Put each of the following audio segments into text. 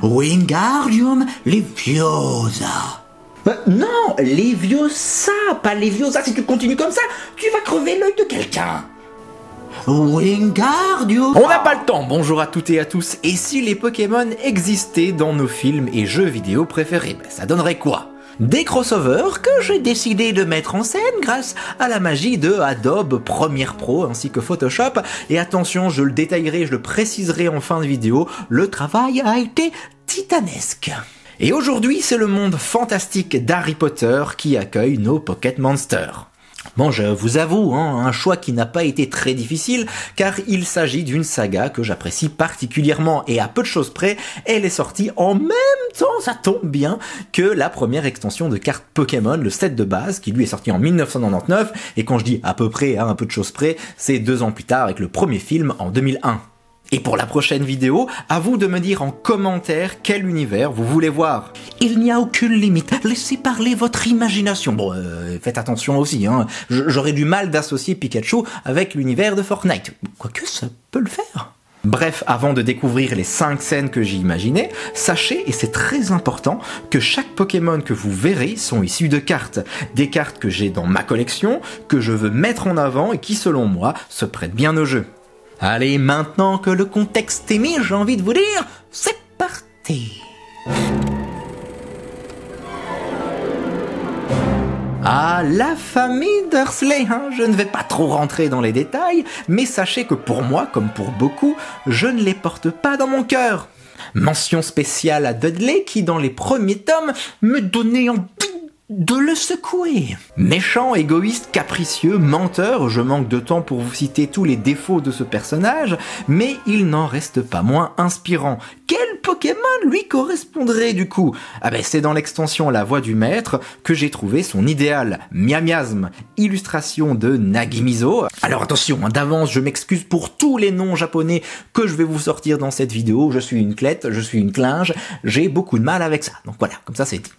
Wingardium Leviosa. Non, Leviosa, pas Leviosa. Si tu continues comme ça, tu vas crever l'œil de quelqu'un. Wingardium. On n'a pas le temps, bonjour à toutes et à tous. Et si les Pokémon existaient dans nos films et jeux vidéo préférés, ça donnerait quoi? Des crossovers que j'ai décidé de mettre en scène grâce à la magie de Adobe Premiere Pro ainsi que Photoshop. Et attention, je le détaillerai, je le préciserai en fin de vidéo, le travail a été titanesque. Et aujourd'hui, c'est le monde fantastique d'Harry Potter qui accueille nos Pocket Monsters. Bon, je vous avoue, un choix qui n'a pas été très difficile, car il s'agit d'une saga que j'apprécie particulièrement, et à peu de choses près, elle est sortie en même temps, ça tombe bien, que la première extension de cartes Pokémon, le set de base, qui lui est sorti en 1999, et quand je dis à peu près, un peu de choses près, c'est 2 ans plus tard avec le premier film en 2001. Et pour la prochaine vidéo, à vous de me dire en commentaire quel univers vous voulez voir. Il n'y a aucune limite, laissez parler votre imagination. Bon, faites attention aussi, j'aurais du mal d'associer Pikachu avec l'univers de Fortnite. Quoique ça peut le faire. Bref, avant de découvrir les 5 scènes que j'ai imaginées, sachez, et c'est très important, que chaque Pokémon que vous verrez sont issus de cartes. Des cartes que j'ai dans ma collection, que je veux mettre en avant et qui, selon moi, se prêtent bien au jeu. Allez, maintenant que le contexte est mis, j'ai envie de vous dire, c'est parti. Ah, la famille Dursley, je ne vais pas trop rentrer dans les détails, mais sachez que pour moi, comme pour beaucoup, je ne les porte pas dans mon cœur. Mention spéciale à Dudley qui, dans les premiers tomes, me donnait envie de le secouer. Méchant, égoïste, capricieux, menteur, je manque de temps pour vous citer tous les défauts de ce personnage, mais il n'en reste pas moins inspirant. Quel Pokémon lui correspondrait du coup? C'est dans l'extension La Voix du Maître que j'ai trouvé son idéal. Miamiasme, illustration de Nagimizo. Alors attention, d'avance, je m'excuse pour tous les noms japonais que je vais vous sortir dans cette vidéo. Je suis une clette, je suis une clinge, j'ai beaucoup de mal avec ça. Donc voilà, comme ça c'est dit.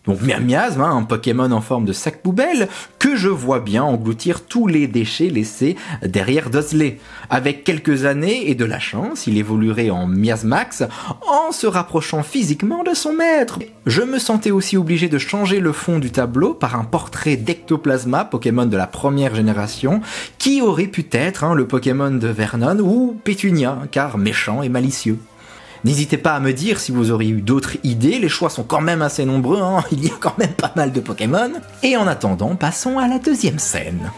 Donc Miasme, un Pokémon en forme de sac poubelle, que je vois bien engloutir tous les déchets laissés derrière Dudley. Avec quelques années et de la chance, il évoluerait en Miasmax en se rapprochant physiquement de son maître. Je me sentais aussi obligé de changer le fond du tableau par un portrait d'Ectoplasma, Pokémon de la première génération, qui aurait pu être le Pokémon de Vernon ou Pétunia, car méchant et malicieux. N'hésitez pas à me dire si vous auriez eu d'autres idées, les choix sont quand même assez nombreux, il y a quand même pas mal de Pokémon. Et en attendant, passons à la deuxième scène.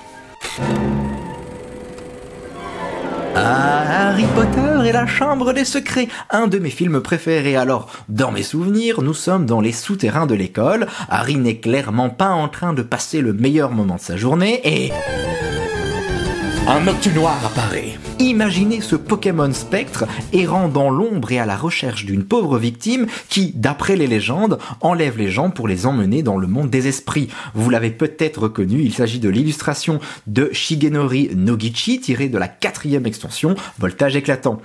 Ah, Harry Potter et la Chambre des Secrets, un de mes films préférés. Alors, dans mes souvenirs, nous sommes dans les souterrains de l'école, Harry n'est clairement pas en train de passer le meilleur moment de sa journée, et... un Noctinoir apparaît. Imaginez ce Pokémon spectre errant dans l'ombre et à la recherche d'une pauvre victime qui, d'après les légendes, enlève les gens pour les emmener dans le monde des esprits. Vous l'avez peut-être reconnu, il s'agit de l'illustration de Shigenori Noguchi tirée de la 4e extension Voltage éclatant.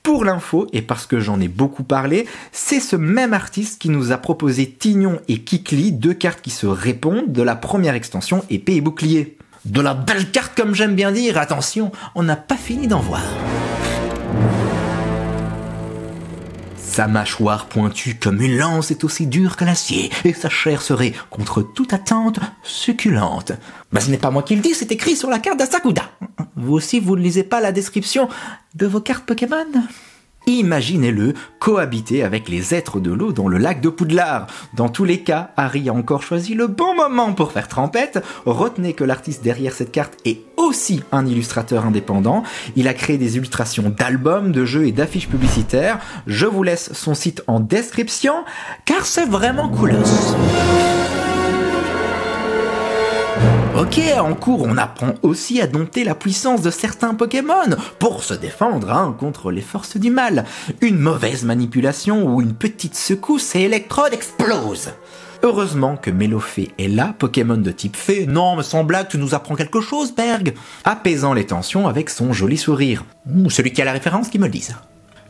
Pour l'info, et parce que j'en ai beaucoup parlé, c'est ce même artiste qui nous a proposé Tignon et Kikli, 2 cartes qui se répondent de la première extension Épée et Bouclier. De la belle carte comme j'aime bien dire, attention, on n'a pas fini d'en voir. Sa mâchoire pointue comme une lance est aussi dure que l'acier, et sa chair serait, contre toute attente, succulente. Ce n'est pas moi qui le dis, c'est écrit sur la carte d'Asakuda. Vous aussi, vous ne lisez pas la description de vos cartes Pokémon ? Imaginez-le cohabiter avec les êtres de l'eau dans le lac de Poudlard. Dans tous les cas, Harry a encore choisi le bon moment pour faire trempette. Retenez que l'artiste derrière cette carte est aussi un illustrateur indépendant. Il a créé des illustrations d'albums, de jeux et d'affiches publicitaires. Je vous laisse son site en description, car c'est vraiment coolos. Ok, en cours, on apprend aussi à dompter la puissance de certains Pokémon pour se défendre contre les forces du mal. Une mauvaise manipulation ou une petite secousse et Electrode explose. Heureusement que Mélofée est là, Pokémon de type fée. Non, mais sans blague, tu nous apprends quelque chose, Berg. Apaisant les tensions avec son joli sourire. Celui qui a la référence qui me le dise.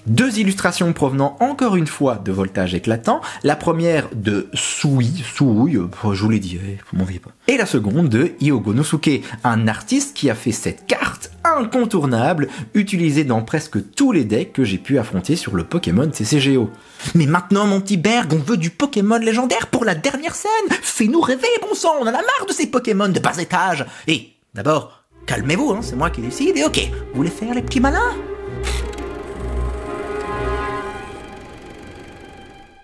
2 illustrations provenant encore une fois de Voltage éclatant, la première de Souille, je vous l'ai dit, vous m'en voyez pas. Et la seconde de Hyogo Nosuke, un artiste qui a fait cette carte incontournable, utilisé dans presque tous les decks que j'ai pu affronter sur le Pokémon TCGO. Mais maintenant, mon petit Berg, on veut du Pokémon légendaire pour la dernière scène. Fais-nous rêver, bon sang, on en a marre de ces Pokémon de bas étage. Et d'abord, calmez-vous, c'est moi qui décide, et ok, vous voulez faire les petits malins ?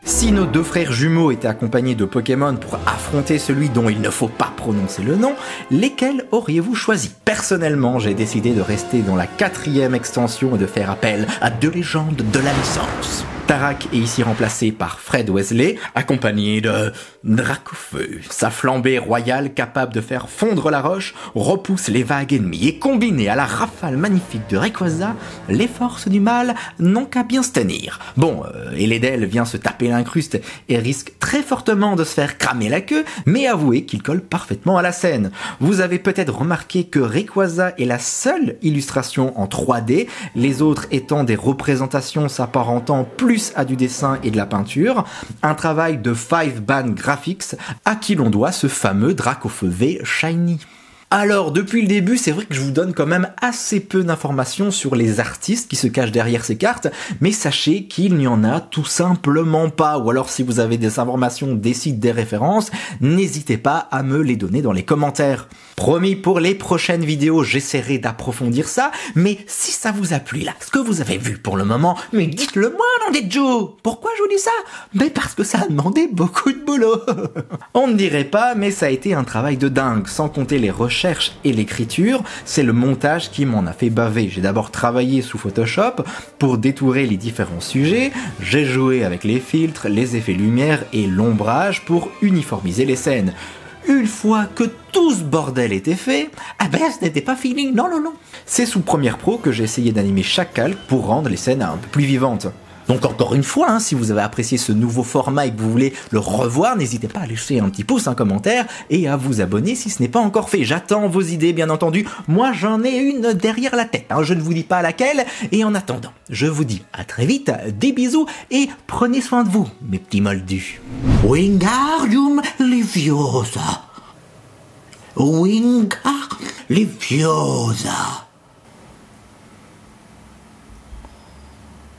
Si nos deux frères jumeaux étaient accompagnés de Pokémon pour affronter celui dont il ne faut pas prononcer le nom, lesquels auriez-vous choisi ? Personnellement, j'ai décidé de rester dans la 4e extension et de faire appel à 2 légendes de la licence. Tarak est ici remplacé par Fred Wesley, accompagné de Dracofeu. Sa flambée royale capable de faire fondre la roche repousse les vagues ennemies et combiné à la rafale magnifique de Rayquaza, les forces du mal n'ont qu'à bien se tenir. Bon, Eledel vient se taper l'incruste et risque très fortement de se faire cramer la queue, mais avouez qu'il colle parfaitement à la scène. Vous avez peut-être remarqué que Rayquaza est la seule illustration en 3D, les autres étant des représentations s'apparentant plus à du dessin et de la peinture, un travail de 5-Band Graphics à qui l'on doit ce fameux Dracofeu V Shiny. Alors, depuis le début, c'est vrai que je vous donne quand même assez peu d'informations sur les artistes qui se cachent derrière ces cartes, mais sachez qu'il n'y en a tout simplement pas, ou alors si vous avez des informations, des sites, des références, n'hésitez pas à me les donner dans les commentaires. Promis, pour les prochaines vidéos, j'essaierai d'approfondir ça, mais si ça vous a plu là, ce que vous avez vu pour le moment, mais dites-le moi dans des Joe. Pourquoi je vous dis ça ? Mais parce que ça a demandé beaucoup de boulot. On ne dirait pas, mais ça a été un travail de dingue, sans compter les recherches et l'écriture, c'est le montage qui m'en a fait baver. J'ai d'abord travaillé sous Photoshop pour détourer les différents sujets, j'ai joué avec les filtres, les effets lumière et l'ombrage pour uniformiser les scènes. Une fois que tout ce bordel était fait, ce n'était pas fini, non. C'est sous Premiere Pro que j'ai essayé d'animer chaque calque pour rendre les scènes un peu plus vivantes. Donc encore une fois, si vous avez apprécié ce nouveau format et que vous voulez le revoir, n'hésitez pas à laisser un petit pouce, un commentaire et à vous abonner si ce n'est pas encore fait. J'attends vos idées, bien entendu. Moi, j'en ai une derrière la tête. Je ne vous dis pas laquelle. Et en attendant, je vous dis à très vite, des bisous et prenez soin de vous, mes petits moldus. Wingardium Leviosa. Wingardium Leviosa.